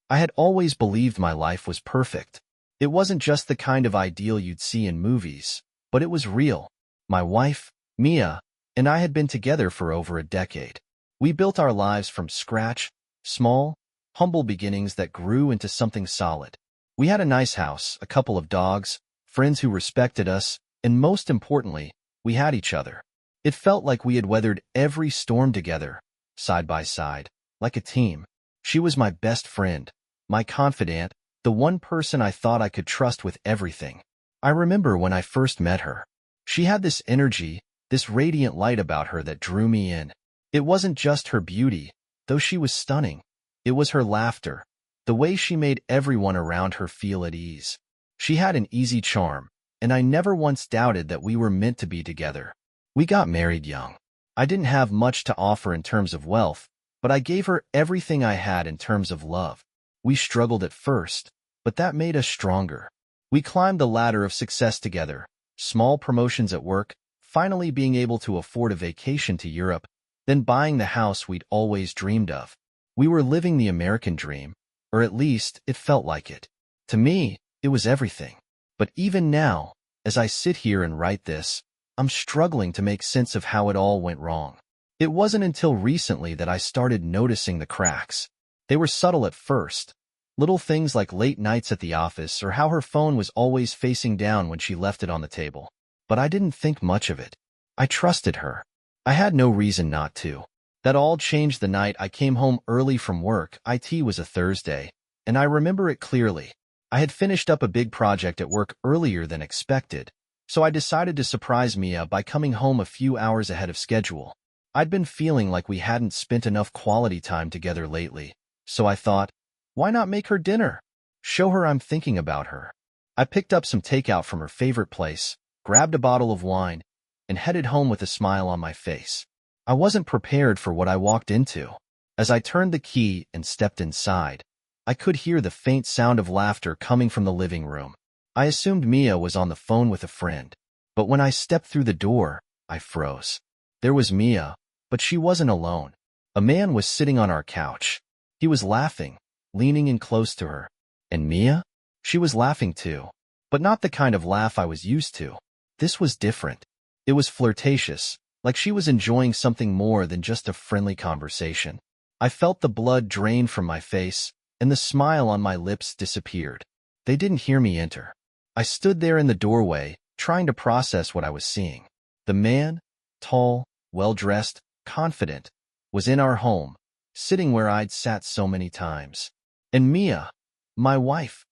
I had always believed my life was perfect. It wasn't just the kind of ideal you'd see in movies, but it was real. My wife, Mia, and I had been together for over a decade. We built our lives from scratch, small, humble beginnings that grew into something solid. We had a nice house, a couple of dogs, friends who respected us, and most importantly, we had each other. It felt like we had weathered every storm together, side by side, like a team. She was my best friend, my confidant, the one person I thought I could trust with everything. I remember when I first met her. She had this energy, this radiant light about her that drew me in. It wasn't just her beauty, though she was stunning. It was her laughter, the way she made everyone around her feel at ease. She had an easy charm, and I never once doubted that we were meant to be together. We got married young. I didn't have much to offer in terms of wealth, but I gave her everything I had in terms of love. We struggled at first, but that made us stronger. We climbed the ladder of success together, small promotions at work, finally being able to afford a vacation to Europe, then buying the house we'd always dreamed of. We were living the American dream, or at least it felt like it. To me, it was everything. But even now, as I sit here and write this, I'm struggling to make sense of how it all went wrong. It wasn't until recently that I started noticing the cracks. They were subtle at first. Little things like late nights at the office or how her phone was always facing down when she left it on the table. But I didn't think much of it. I trusted her. I had no reason not to. That all changed the night I came home early from work. It was a Thursday, and I remember it clearly. I had finished up a big project at work earlier than expected, so I decided to surprise Mia by coming home a few hours ahead of schedule. I'd been feeling like we hadn't spent enough quality time together lately, so I thought, why not make her dinner? Show her I'm thinking about her. I picked up some takeout from her favorite place, grabbed a bottle of wine, and headed home with a smile on my face. I wasn't prepared for what I walked into. As I turned the key and stepped inside, I could hear the faint sound of laughter coming from the living room. I assumed Mia was on the phone with a friend, but when I stepped through the door, I froze. There was Mia, but she wasn't alone. A man was sitting on our couch. He was laughing, leaning in close to her. And Mia? She was laughing too, but not the kind of laugh I was used to. This was different. It was flirtatious, like she was enjoying something more than just a friendly conversation. I felt the blood drain from my face, and the smile on my lips disappeared. They didn't hear me enter. I stood there in the doorway, trying to process what I was seeing. The man, tall, well-dressed, confident, was in our home, sitting where I'd sat so many times. And Mia, my wife,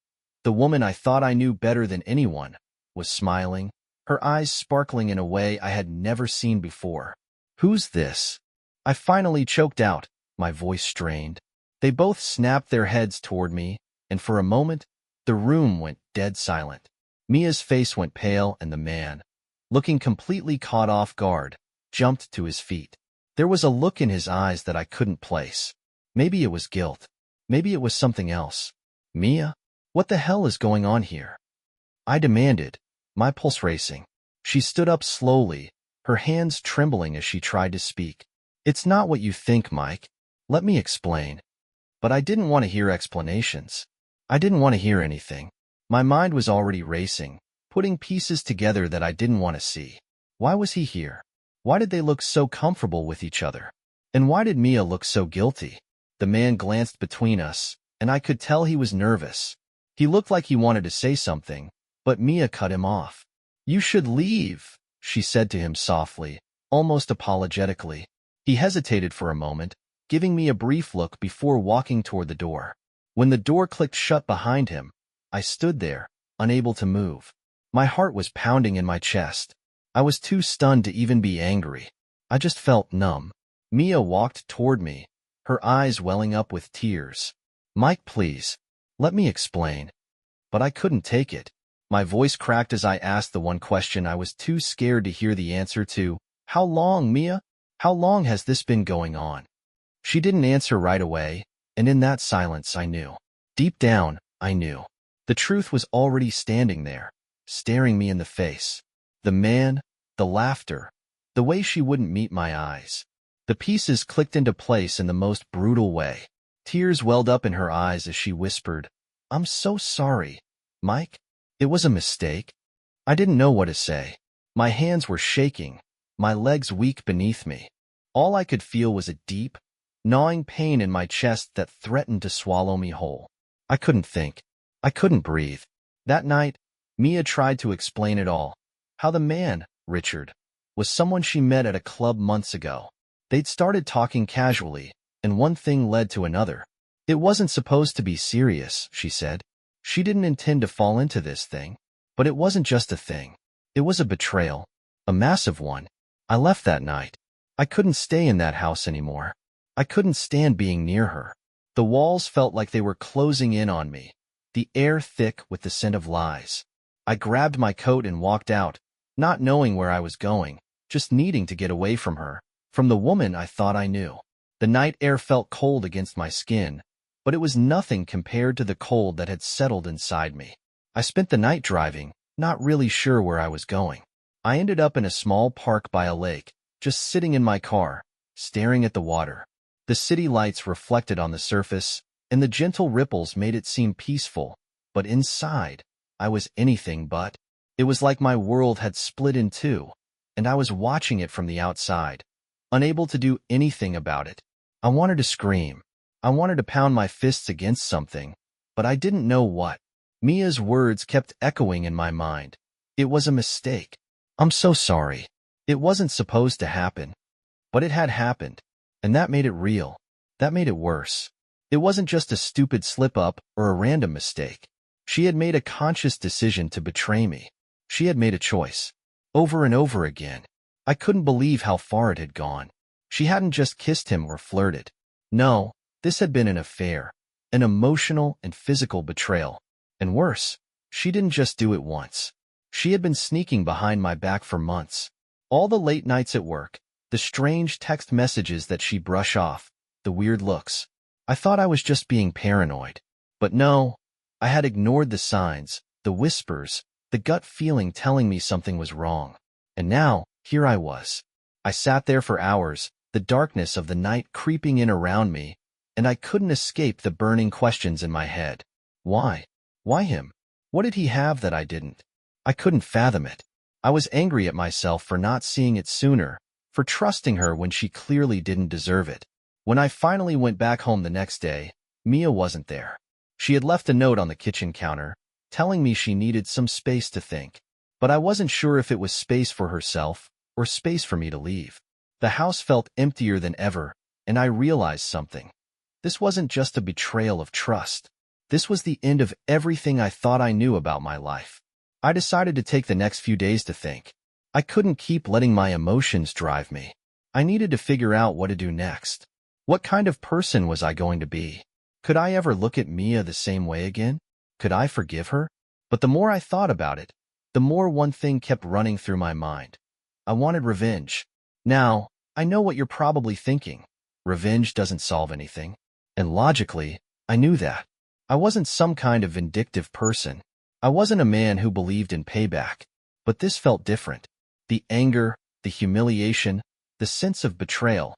the woman I thought I knew better than anyone, was smiling, her eyes sparkling in a way I had never seen before. Who's this? I finally choked out, my voice strained. They both snapped their heads toward me, and for a moment, the room went dead silent. Mia's face went pale, and the man, looking completely caught off guard, jumped to his feet. There was a look in his eyes that I couldn't place. Maybe it was guilt. Maybe it was something else. Mia? What the hell is going on here? I demanded, my pulse racing. She stood up slowly, her hands trembling as she tried to speak. It's not what you think, Mike. Let me explain. But I didn't want to hear explanations. I didn't want to hear anything. My mind was already racing, putting pieces together that I didn't want to see. Why was he here? Why did they look so comfortable with each other? And why did Mia look so guilty? The man glanced between us, and I could tell he was nervous. He looked like he wanted to say something, but Mia cut him off. You should leave, she said to him softly, almost apologetically. He hesitated for a moment, giving me a brief look before walking toward the door. When the door clicked shut behind him, I stood there, unable to move. My heart was pounding in my chest. I was too stunned to even be angry. I just felt numb. Mia walked toward me, her eyes welling up with tears. Mike, please, let me explain. But I couldn't take it. My voice cracked as I asked the one question I was too scared to hear the answer to. How long, Mia? How long has this been going on? She didn't answer right away, and in that silence I knew. Deep down, I knew. The truth was already standing there, staring me in the face. The man, the laughter, the way she wouldn't meet my eyes. The pieces clicked into place in the most brutal way. Tears welled up in her eyes as she whispered, "I'm so sorry, Mike. It was a mistake." I didn't know what to say. My hands were shaking, my legs weak beneath me. All I could feel was a deep, gnawing pain in my chest that threatened to swallow me whole. I couldn't think. I couldn't breathe. That night, Mia tried to explain it all. How the man, Richard, was someone she met at a club months ago. They'd started talking casually, and one thing led to another. It wasn't supposed to be serious, she said. She didn't intend to fall into this thing. But it wasn't just a thing. It was a betrayal. A massive one. I left that night. I couldn't stay in that house anymore. I couldn't stand being near her. The walls felt like they were closing in on me, the air thick with the scent of lies. I grabbed my coat and walked out, not knowing where I was going, just needing to get away from her, from the woman I thought I knew. The night air felt cold against my skin, but it was nothing compared to the cold that had settled inside me. I spent the night driving, not really sure where I was going. I ended up in a small park by a lake, just sitting in my car, staring at the water. The city lights reflected on the surface, and the gentle ripples made it seem peaceful, but inside, I was anything but. It was like my world had split in two, and I was watching it from the outside, unable to do anything about it. I wanted to scream. I wanted to pound my fists against something, but I didn't know what. Mia's words kept echoing in my mind. It was a mistake. I'm so sorry. It wasn't supposed to happen. But it had happened, and that made it real. That made it worse. It wasn't just a stupid slip-up or a random mistake. She had made a conscious decision to betray me. She had made a choice. Over and over again. I couldn't believe how far it had gone. She hadn't just kissed him or flirted. No, this had been an affair. An emotional and physical betrayal. And worse, she didn't just do it once. She had been sneaking behind my back for months. All the late nights at work, the strange text messages that she'd brush off, the weird looks. I thought I was just being paranoid. But no, I had ignored the signs, the whispers, the gut feeling telling me something was wrong. And now, here I was. I sat there for hours, the darkness of the night creeping in around me, and I couldn't escape the burning questions in my head. Why? Why him? What did he have that I didn't? I couldn't fathom it. I was angry at myself for not seeing it sooner, for trusting her when she clearly didn't deserve it. When I finally went back home the next day, Mia wasn't there. She had left a note on the kitchen counter, telling me she needed some space to think. But I wasn't sure if it was space for herself or space for me to leave. The house felt emptier than ever, and I realized something. This wasn't just a betrayal of trust. This was the end of everything I thought I knew about my life. I decided to take the next few days to think. I couldn't keep letting my emotions drive me. I needed to figure out what to do next. What kind of person was I going to be? Could I ever look at Mia the same way again? Could I forgive her? But the more I thought about it, the more one thing kept running through my mind. I wanted revenge. Now, I know what you're probably thinking. Revenge doesn't solve anything. And logically, I knew that. I wasn't some kind of vindictive person. I wasn't a man who believed in payback. But this felt different. The anger, the humiliation, the sense of betrayal.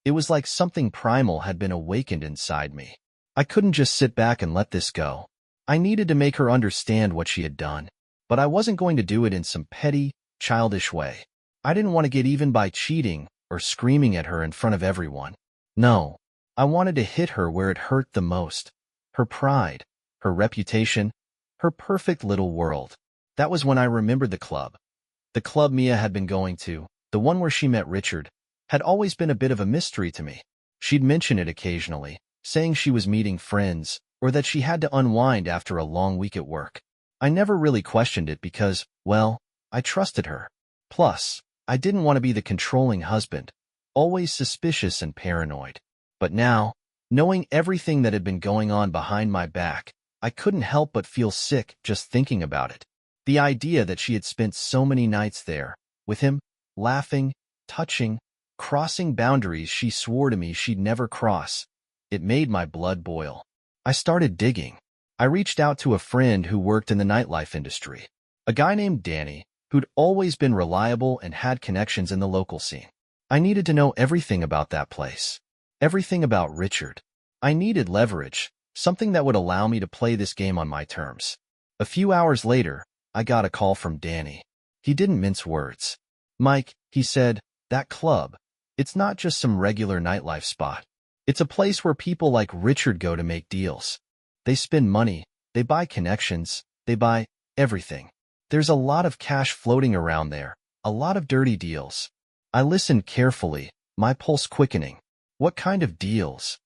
It was like something primal had been awakened inside me. I couldn't just sit back and let this go. I needed to make her understand what she had done. But I wasn't going to do it in some petty, childish way. I didn't want to get even by cheating or screaming at her in front of everyone. No, I wanted to hit her where it hurt the most. Her pride, her reputation, her perfect little world. That was when I remembered the club. The club Mia had been going to, the one where she met Richard, had always been a bit of a mystery to me. She'd mention it occasionally, saying she was meeting friends, or that she had to unwind after a long week at work. I never really questioned it because, well, I trusted her. Plus, I didn't want to be the controlling husband, always suspicious and paranoid. But now, knowing everything that had been going on behind my back, I couldn't help but feel sick just thinking about it. The idea that she had spent so many nights there, with him, laughing, touching, crossing boundaries she swore to me she'd never cross, it made my blood boil. I started digging. I reached out to a friend who worked in the nightlife industry, a guy named Danny, who'd always been reliable and had connections in the local scene. I needed to know everything about that place. Everything about Richard. I needed leverage, something that would allow me to play this game on my terms. A few hours later, I got a call from Danny. He didn't mince words. "Mike," he said, "that club, it's not just some regular nightlife spot. It's a place where people like Richard go to make deals. They spend money, they buy connections, they buy everything. There's a lot of cash floating around there, a lot of dirty deals." I listened carefully, my pulse quickening. "What kind of deals?"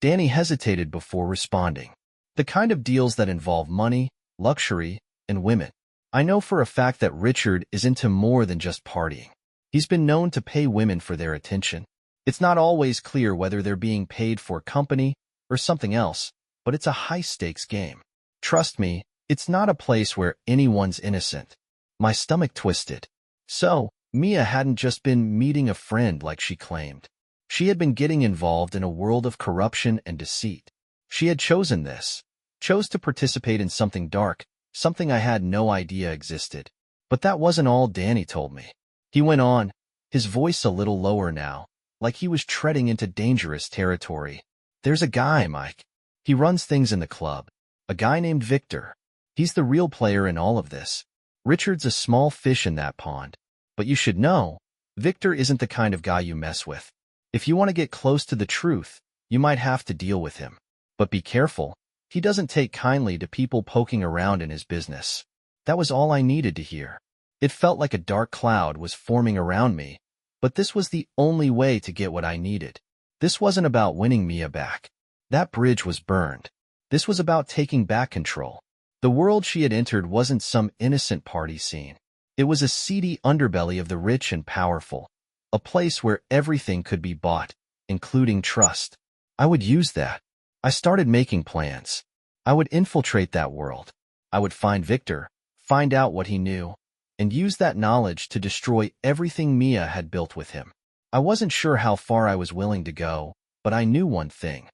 Danny hesitated before responding. "The kind of deals that involve money, luxury, and women. I know for a fact that Richard is into more than just partying. He's been known to pay women for their attention. It's not always clear whether they're being paid for company or something else, but it's a high-stakes game. Trust me, it's not a place where anyone's innocent." My stomach twisted. So, Mia hadn't just been meeting a friend like she claimed. She had been getting involved in a world of corruption and deceit. She had chosen this, chose to participate in something dark, something I had no idea existed. But that wasn't all Danny told me. He went on, his voice a little lower now, like he was treading into dangerous territory. "There's a guy, Mike. He runs things in the club. A guy named Victor. He's the real player in all of this. Richard's a small fish in that pond. But you should know, Victor isn't the kind of guy you mess with. If you want to get close to the truth, you might have to deal with him. But be careful, he doesn't take kindly to people poking around in his business." That was all I needed to hear. It felt like a dark cloud was forming around me, but this was the only way to get what I needed. This wasn't about winning Mia back. That bridge was burned. This was about taking back control. The world she had entered wasn't some innocent party scene. It was a seedy underbelly of the rich and powerful, a place where everything could be bought, including trust. I would use that. I started making plans. I would infiltrate that world. I would find Victor, find out what he knew, and use that knowledge to destroy everything Mia had built with him. I wasn't sure how far I was willing to go, but I knew one thing.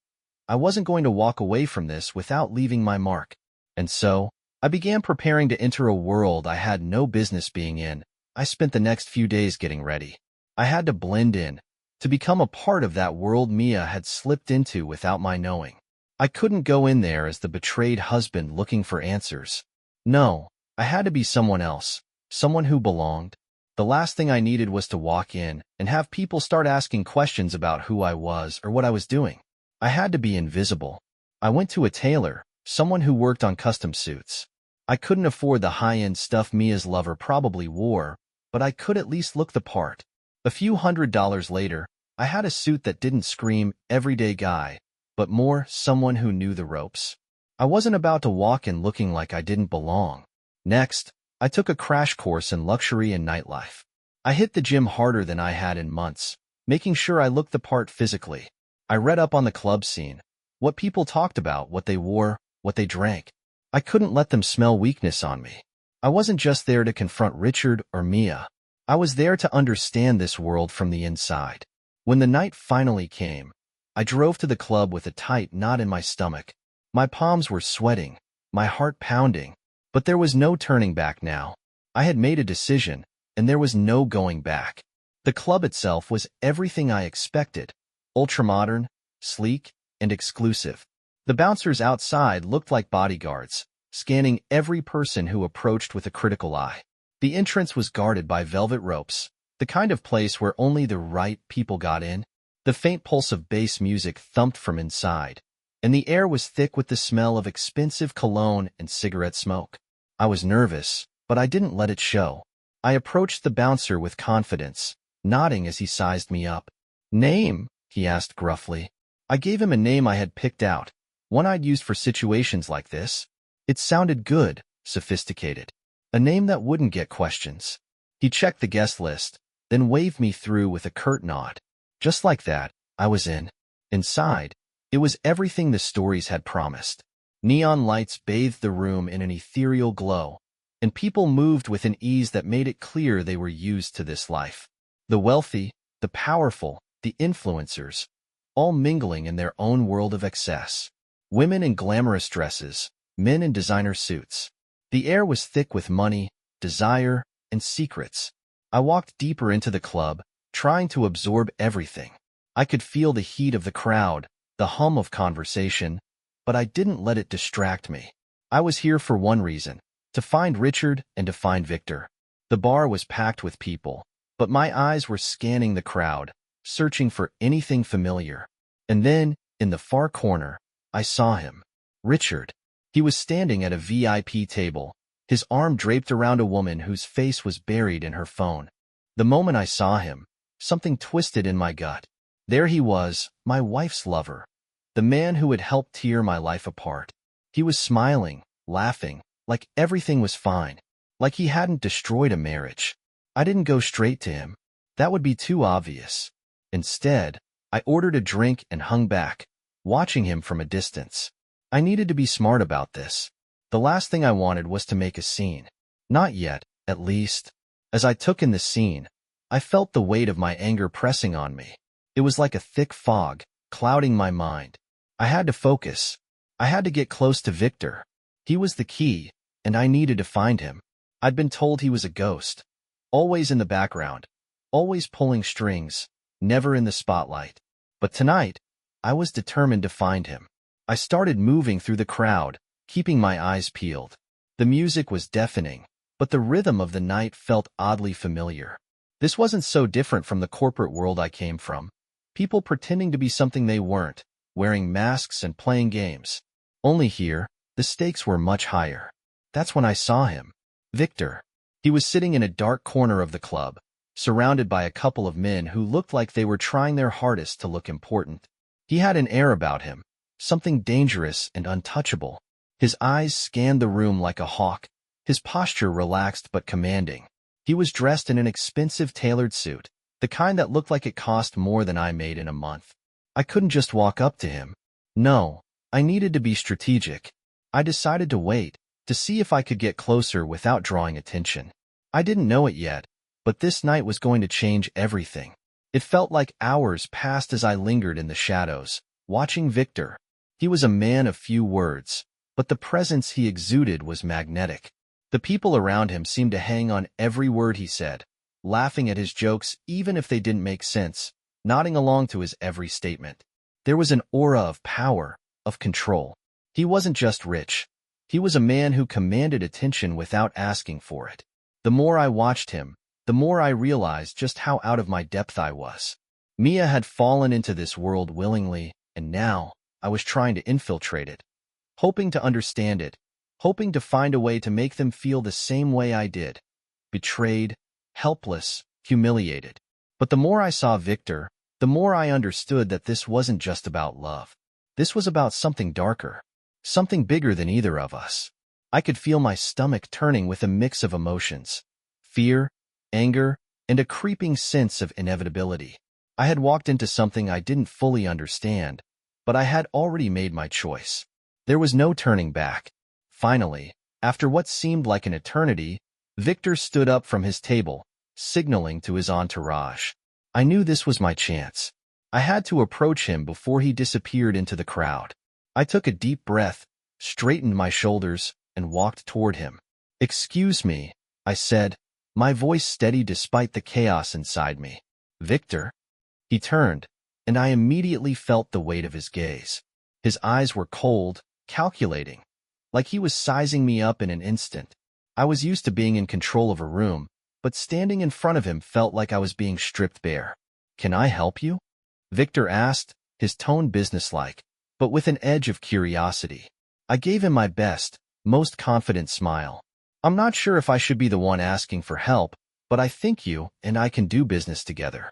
I wasn't going to walk away from this without leaving my mark. And so, I began preparing to enter a world I had no business being in. I spent the next few days getting ready. I had to blend in, to become a part of that world Mia had slipped into without my knowing. I couldn't go in there as the betrayed husband looking for answers. No, I had to be someone else, someone who belonged. The last thing I needed was to walk in and have people start asking questions about who I was or what I was doing. I had to be invisible. I went to a tailor, someone who worked on custom suits. I couldn't afford the high-end stuff Mia's lover probably wore, but I could at least look the part. A few $100s later, I had a suit that didn't scream everyday guy, but more someone who knew the ropes. I wasn't about to walk in looking like I didn't belong. Next, I took a crash course in luxury and nightlife. I hit the gym harder than I had in months, making sure I looked the part physically. I read up on the club scene, what people talked about, what they wore, what they drank. I couldn't let them smell weakness on me. I wasn't just there to confront Richard or Mia. I was there to understand this world from the inside. When the night finally came, I drove to the club with a tight knot in my stomach. My palms were sweating, my heart pounding, but there was no turning back now. I had made a decision, and there was no going back. The club itself was everything I expected, ultramodern, sleek, and exclusive. The bouncers outside looked like bodyguards, scanning every person who approached with a critical eye. The entrance was guarded by velvet ropes, the kind of place where only the right people got in. The faint pulse of bass music thumped from inside, and the air was thick with the smell of expensive cologne and cigarette smoke. I was nervous, but I didn't let it show. I approached the bouncer with confidence, nodding as he sized me up. "Name?" he asked gruffly. I gave him a name I had picked out, one I'd used for situations like this. It sounded good, sophisticated. A name that wouldn't get questions. He checked the guest list, then waved me through with a curt nod. Just like that, I was in. Inside, it was everything the stories had promised. Neon lights bathed the room in an ethereal glow, and people moved with an ease that made it clear they were used to this life. The wealthy, the powerful, the influencers, all mingling in their own world of excess. Women in glamorous dresses, men in designer suits. The air was thick with money, desire, and secrets. I walked deeper into the club, trying to absorb everything. I could feel the heat of the crowd, the hum of conversation, but I didn't let it distract me. I was here for one reason, to find Richard and to find Victor. The bar was packed with people, but my eyes were scanning the crowd, searching for anything familiar. And then, in the far corner, I saw him. Richard. He was standing at a VIP table, his arm draped around a woman whose face was buried in her phone. The moment I saw him, something twisted in my gut. There he was, my wife's lover, the man who had helped tear my life apart. He was smiling, laughing, like everything was fine, like he hadn't destroyed a marriage. I didn't go straight to him. That would be too obvious. Instead, I ordered a drink and hung back, watching him from a distance. I needed to be smart about this. The last thing I wanted was to make a scene. Not yet, at least. As I took in the scene, I felt the weight of my anger pressing on me. It was like a thick fog, clouding my mind. I had to focus. I had to get close to Victor. He was the key, and I needed to find him. I'd been told he was a ghost. Always in the background. Always pulling strings. Never in the spotlight. But tonight, I was determined to find him. I started moving through the crowd, keeping my eyes peeled. The music was deafening, but the rhythm of the night felt oddly familiar. This wasn't so different from the corporate world I came from. People pretending to be something they weren't, wearing masks and playing games. Only here, the stakes were much higher. That's when I saw him. Victor. He was sitting in a dark corner of the club, surrounded by a couple of men who looked like they were trying their hardest to look important. He had an air about him, something dangerous and untouchable. His eyes scanned the room like a hawk, his posture relaxed but commanding. He was dressed in an expensive tailored suit, the kind that looked like it cost more than I made in a month. I couldn't just walk up to him. No, I needed to be strategic. I decided to wait, to see if I could get closer without drawing attention. I didn't know it yet, but this night was going to change everything. It felt like hours passed as I lingered in the shadows, watching Victor. He was a man of few words, but the presence he exuded was magnetic. The people around him seemed to hang on every word he said, laughing at his jokes even if they didn't make sense, nodding along to his every statement. There was an aura of power, of control. He wasn't just rich. He was a man who commanded attention without asking for it. The more I watched him, the more I realized just how out of my depth I was. Mia had fallen into this world willingly, and now I was trying to infiltrate it, hoping to understand it, hoping to find a way to make them feel the same way I did. Betrayed, helpless, humiliated. But the more I saw Victor, the more I understood that this wasn't just about love. This was about something darker, something bigger than either of us. I could feel my stomach turning with a mix of emotions, fear, anger, and a creeping sense of inevitability. I had walked into something I didn't fully understand, but I had already made my choice. There was no turning back. Finally, after what seemed like an eternity, Victor stood up from his table, signaling to his entourage. I knew this was my chance. I had to approach him before he disappeared into the crowd. I took a deep breath, straightened my shoulders, and walked toward him. "Excuse me," I said, my voice steady despite the chaos inside me. "Victor?" He turned, and I immediately felt the weight of his gaze. His eyes were cold, calculating, like he was sizing me up in an instant. I was used to being in control of a room, but standing in front of him felt like I was being stripped bare. "Can I help you?" Victor asked, his tone businesslike, but with an edge of curiosity. I gave him my best, most confident smile. "I'm not sure if I should be the one asking for help, but I think you and I can do business together."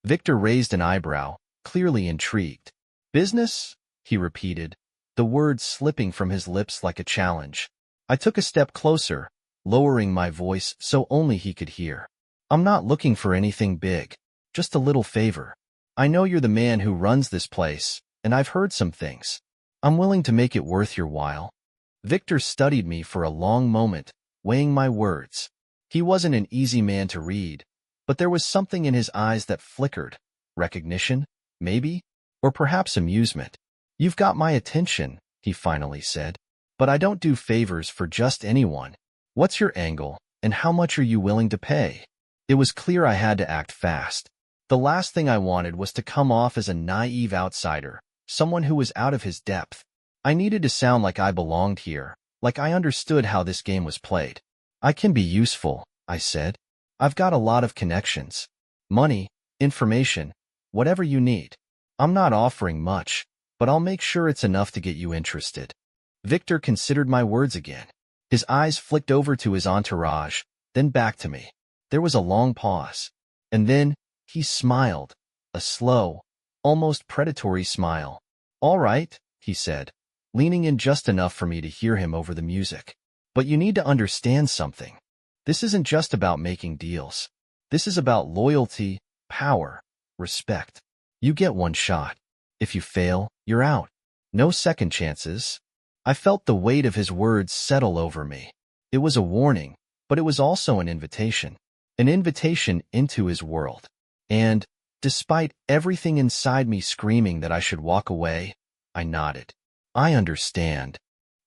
Victor raised an eyebrow, clearly intrigued. "Business?" he repeated, the words slipping from his lips like a challenge. I took a step closer, lowering my voice so only he could hear. "I'm not looking for anything big, just a little favor. I know you're the man who runs this place, and I've heard some things. I'm willing to make it worth your while." Victor studied me for a long moment, weighing my words. He wasn't an easy man to read, but there was something in his eyes that flickered. Recognition, maybe? Or perhaps amusement. "You've got my attention," he finally said. "But I don't do favors for just anyone. What's your angle, and how much are you willing to pay?" It was clear I had to act fast. The last thing I wanted was to come off as a naive outsider, someone who was out of his depth. I needed to sound like I belonged here, like I understood how this game was played. I can be useful, I said. I've got a lot of connections. Money, information, whatever you need. I'm not offering much, but I'll make sure it's enough to get you interested. Victor considered my words again. His eyes flicked over to his entourage, then back to me. There was a long pause. And then, he smiled, a slow, almost predatory smile. All right, he said, leaning in just enough for me to hear him over the music. But you need to understand something. This isn't just about making deals. This is about loyalty, power, respect. You get one shot. If you fail, you're out. No second chances. I felt the weight of his words settle over me. It was a warning, but it was also an invitation. An invitation into his world. And, despite everything inside me screaming that I should walk away, I nodded. I understand.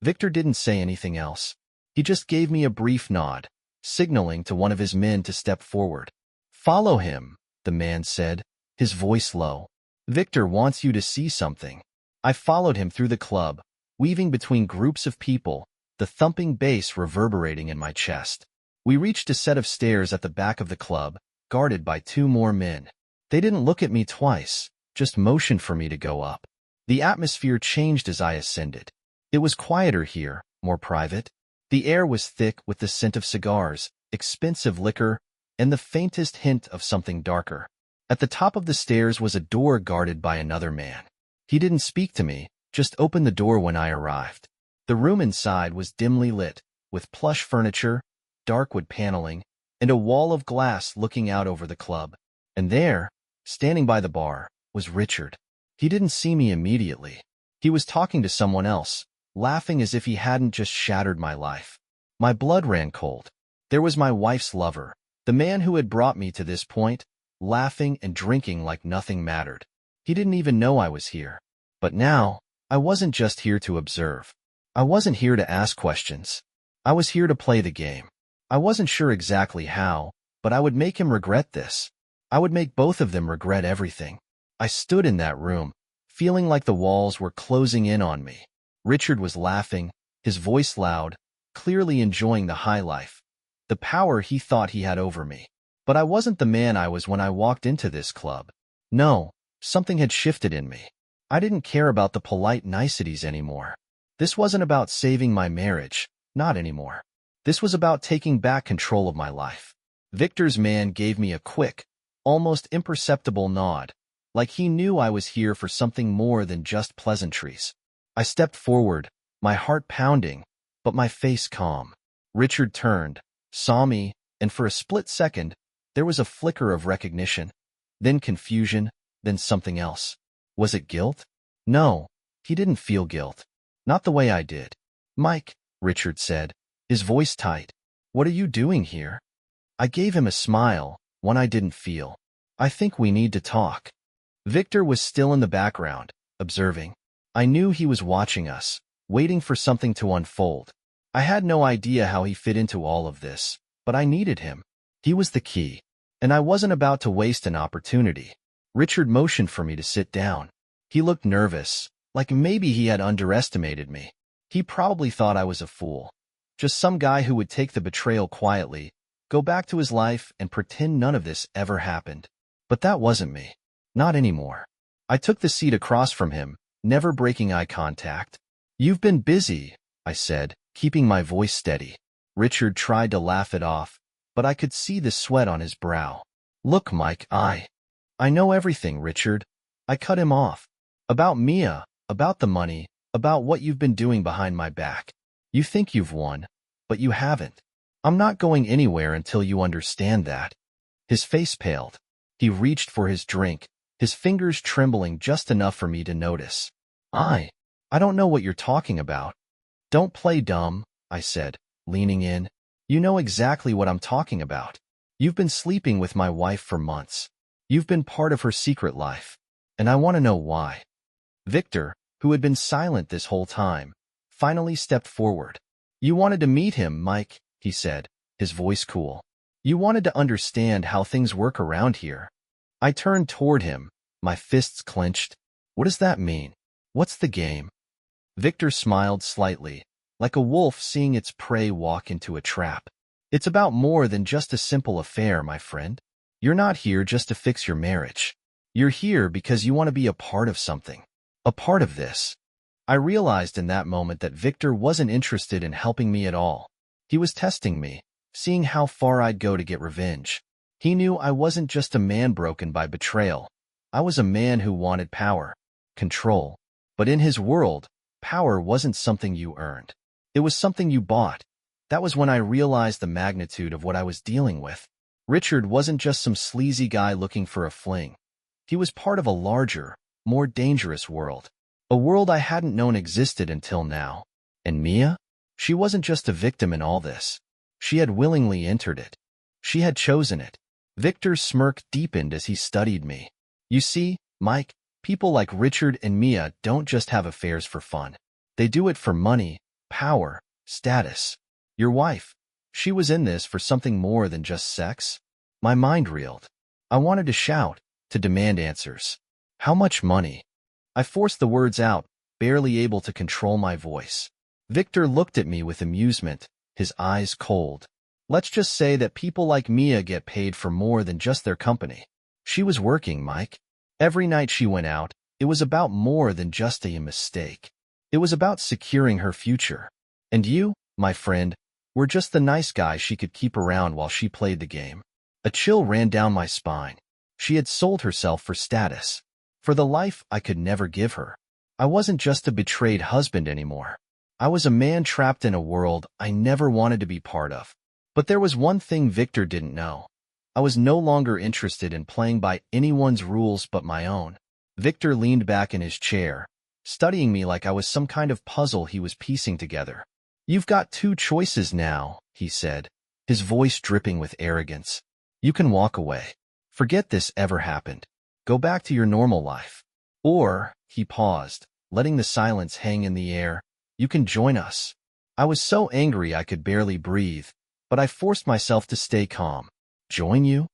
Victor didn't say anything else. He just gave me a brief nod, signaling to one of his men to step forward. Follow him, the man said, his voice low. Victor wants you to see something. I followed him through the club, weaving between groups of people, the thumping bass reverberating in my chest. We reached a set of stairs at the back of the club, guarded by 2 more men. They didn't look at me twice, just motioned for me to go up. The atmosphere changed as I ascended. It was quieter here, more private. The air was thick with the scent of cigars, expensive liquor, and the faintest hint of something darker. At the top of the stairs was a door guarded by another man. He didn't speak to me, just opened the door when I arrived. The room inside was dimly lit, with plush furniture, dark wood paneling, and a wall of glass looking out over the club. And there, standing by the bar, was Richard. He didn't see me immediately. He was talking to someone else, laughing as if he hadn't just shattered my life. My blood ran cold. There was my wife's lover, the man who had brought me to this point, laughing and drinking like nothing mattered. He didn't even know I was here. But now, I wasn't just here to observe. I wasn't here to ask questions. I was here to play the game. I wasn't sure exactly how, but I would make him regret this. I would make both of them regret everything. I stood in that room, feeling like the walls were closing in on me. Richard was laughing, his voice loud, clearly enjoying the high life, the power he thought he had over me. But I wasn't the man I was when I walked into this club. No, something had shifted in me. I didn't care about the polite niceties anymore. This wasn't about saving my marriage, not anymore. This was about taking back control of my life. Victor's man gave me a quick, almost imperceptible nod, like he knew I was here for something more than just pleasantries. I stepped forward, my heart pounding, but my face calm. Richard turned, saw me, and for a split second, there was a flicker of recognition, then confusion, then something else. Was it guilt? No, he didn't feel guilt. Not the way I did. Mike, Richard said, his voice tight. What are you doing here? I gave him a smile, one I didn't feel. I think we need to talk. Victor was still in the background, observing. I knew he was watching us, waiting for something to unfold. I had no idea how he fit into all of this, but I needed him. He was the key, and I wasn't about to waste an opportunity. Richard motioned for me to sit down. He looked nervous, like maybe he had underestimated me. He probably thought I was a fool. Just some guy who would take the betrayal quietly, go back to his life and pretend none of this ever happened. But that wasn't me. Not anymore. I took the seat across from him, never breaking eye contact. You've been busy, I said, keeping my voice steady. Richard tried to laugh it off, but I could see the sweat on his brow. Look, Mike, I know everything, Richard. I cut him off. About Mia, about the money, about what you've been doing behind my back. You think you've won, but you haven't. I'm not going anywhere until you understand that. His face paled. He reached for his drink, his fingers trembling just enough for me to notice. I don't know what you're talking about. Don't play dumb, I said, leaning in. You know exactly what I'm talking about. You've been sleeping with my wife for months. You've been part of her secret life. And I want to know why. Victor, who had been silent this whole time, finally stepped forward. You wanted to meet him, Mike, he said, his voice cool. You wanted to understand how things work around here. I turned toward him, my fists clenched. What does that mean? What's the game? Victor smiled slightly, like a wolf seeing its prey walk into a trap. It's about more than just a simple affair, my friend. You're not here just to fix your marriage. You're here because you want to be a part of something. A part of this. I realized in that moment that Victor wasn't interested in helping me at all. He was testing me, seeing how far I'd go to get revenge. He knew I wasn't just a man broken by betrayal. I was a man who wanted power, control. But in his world, power wasn't something you earned. It was something you bought. That was when I realized the magnitude of what I was dealing with. Richard wasn't just some sleazy guy looking for a fling. He was part of a larger, more dangerous world. A world I hadn't known existed until now. And Mia? She wasn't just a victim in all this. She had willingly entered it. She had chosen it. Victor's smirk deepened as he studied me. You see, Mike, people like Richard and Mia don't just have affairs for fun. They do it for money, power, status. Your wife, she was in this for something more than just sex. My mind reeled. I wanted to shout, to demand answers. How much money? I forced the words out, barely able to control my voice. Victor looked at me with amusement, his eyes cold. Let's just say that people like Mia get paid for more than just their company. She was working, Mike. Every night she went out, it was about more than just a mistake. It was about securing her future. And you, my friend, were just the nice guy she could keep around while she played the game. A chill ran down my spine. She had sold herself for status, for the life I could never give her. I wasn't just a betrayed husband anymore. I was a man trapped in a world I never wanted to be part of. But there was one thing Victor didn't know. I was no longer interested in playing by anyone's rules but my own. Victor leaned back in his chair, studying me like I was some kind of puzzle he was piecing together. You've got two choices now, he said, his voice dripping with arrogance. You can walk away. Forget this ever happened. Go back to your normal life. Or, he paused, letting the silence hang in the air, you can join us. I was so angry I could barely breathe, but I forced myself to stay calm. Join you?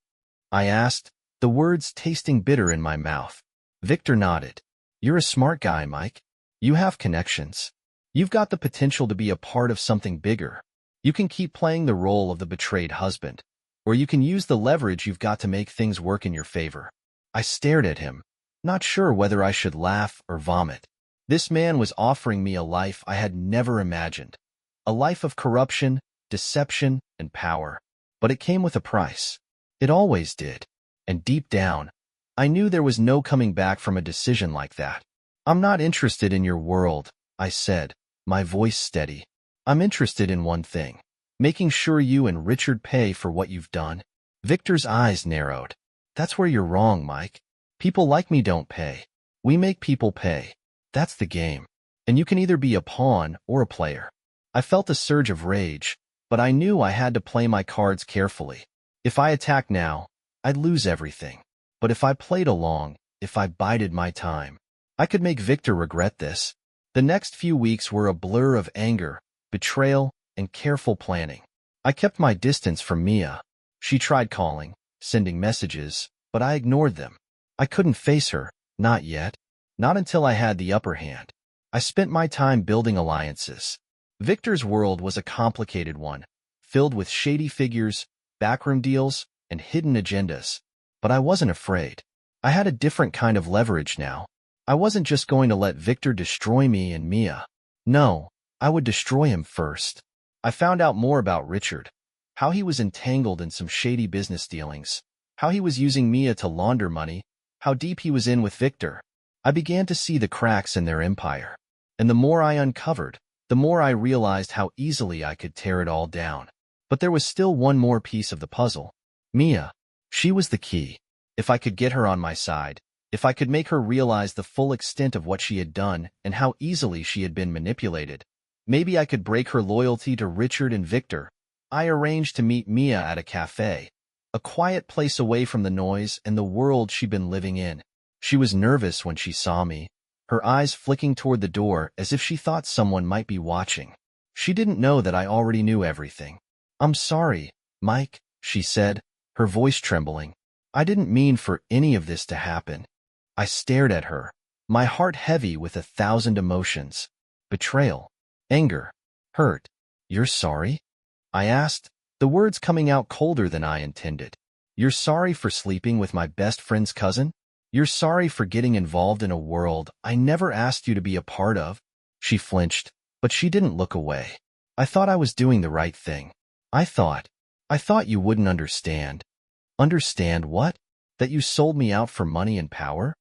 I asked, the words tasting bitter in my mouth. Victor nodded. You're a smart guy, Mike. You have connections. You've got the potential to be a part of something bigger. You can keep playing the role of the betrayed husband, or you can use the leverage you've got to make things work in your favor. I stared at him, not sure whether I should laugh or vomit. This man was offering me a life I had never imagined. A life of corruption, deception, and power. But it came with a price. It always did. And deep down, I knew there was no coming back from a decision like that. I'm not interested in your world, I said, my voice steady. I'm interested in one thing. Making sure you and Richard pay for what you've done. Victor's eyes narrowed. That's where you're wrong, Mike. People like me don't pay. We make people pay. That's the game. And you can either be a pawn or a player. I felt a surge of rage, but I knew I had to play my cards carefully. If I attacked now, I'd lose everything. But if I played along, if I bided my time, I could make Victor regret this. The next few weeks were a blur of anger, betrayal, and careful planning. I kept my distance from Mia. She tried calling, sending messages, but I ignored them. I couldn't face her, not yet. Not until I had the upper hand. I spent my time building alliances. Victor's world was a complicated one, filled with shady figures, backroom deals, and hidden agendas. But I wasn't afraid. I had a different kind of leverage now. I wasn't just going to let Victor destroy me and Mia. No, I would destroy him first. I found out more about Richard, how he was entangled in some shady business dealings, how he was using Mia to launder money, how deep he was in with Victor. I began to see the cracks in their empire. And the more I uncovered, the more I realized how easily I could tear it all down. But there was still one more piece of the puzzle. Mia. She was the key. If I could get her on my side, if I could make her realize the full extent of what she had done and how easily she had been manipulated, maybe I could break her loyalty to Richard and Victor. I arranged to meet Mia at a cafe, a quiet place away from the noise and the world she'd been living in. She was nervous when she saw me, her eyes flicking toward the door as if she thought someone might be watching. She didn't know that I already knew everything. I'm sorry, Mike, she said, her voice trembling. I didn't mean for any of this to happen. I stared at her, my heart heavy with 1,000 emotions. Betrayal, anger, hurt. You're sorry? I asked, the words coming out colder than I intended. You're sorry for sleeping with my best friend's cousin? You're sorry for getting involved in a world I never asked you to be a part of? She flinched, but she didn't look away. I thought I was doing the right thing. I thought you wouldn't understand. Understand what? That you sold me out for money and power?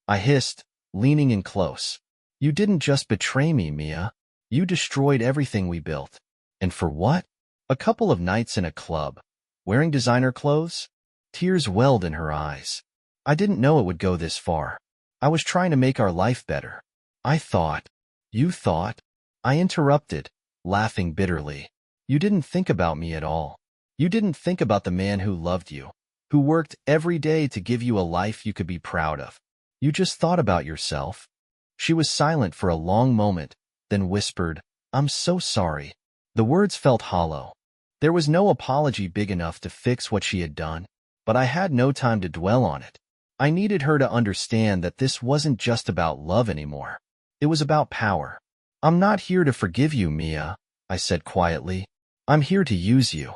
I hissed, leaning in close. You didn't just betray me, Mia. You destroyed everything we built. And for what? A couple of nights in a club, wearing designer clothes? Tears welled in her eyes. I didn't know it would go this far. I was trying to make our life better. You thought? I interrupted, laughing bitterly. You didn't think about me at all. You didn't think about the man who loved you, who worked every day to give you a life you could be proud of. You just thought about yourself. She was silent for a long moment, then whispered, I'm so sorry. The words felt hollow. There was no apology big enough to fix what she had done, but I had no time to dwell on it. I needed her to understand that this wasn't just about love anymore. It was about power. I'm not here to forgive you, Mia, I said quietly. I'm here to use you.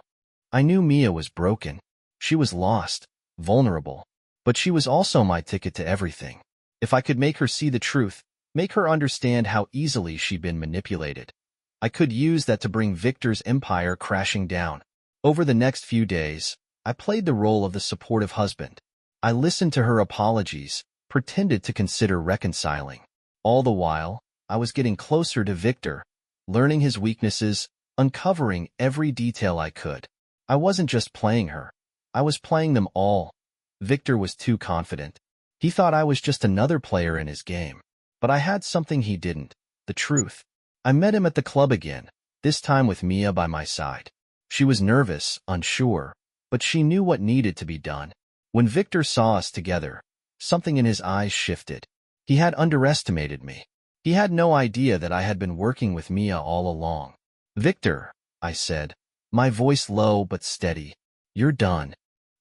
I knew Mia was broken. She was lost, vulnerable, but she was also my ticket to everything. If I could make her see the truth, make her understand how easily she'd been manipulated, I could use that to bring Victor's empire crashing down. Over the next few days, I played the role of the supportive husband. I listened to her apologies, pretended to consider reconciling. All the while, I was getting closer to Victor, learning his weaknesses, uncovering every detail I could. I wasn't just playing her. I was playing them all. Victor was too confident. He thought I was just another player in his game. But I had something he didn't, the truth. I met him at the club again, this time with Mia by my side. She was nervous, unsure, but she knew what needed to be done. When Victor saw us together, something in his eyes shifted. He had underestimated me. He had no idea that I had been working with Mia all along. Victor, I said, my voice low but steady, you're done.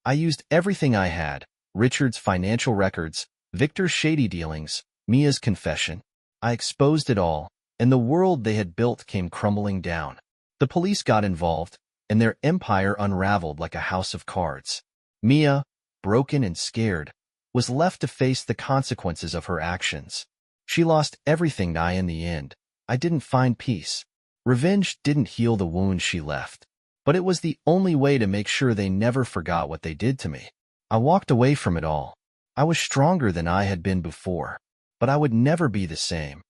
I used everything I had, Richard's financial records, Victor's shady dealings, Mia's confession. I exposed it all, and the world they had built came crumbling down. The police got involved, and their empire unraveled like a house of cards. Mia, broken and scared, was left to face the consequences of her actions. She lost everything in the end. I didn't find peace. Revenge didn't heal the wounds she left, but it was the only way to make sure they never forgot what they did to me. I walked away from it all. I was stronger than I had been before, but I would never be the same.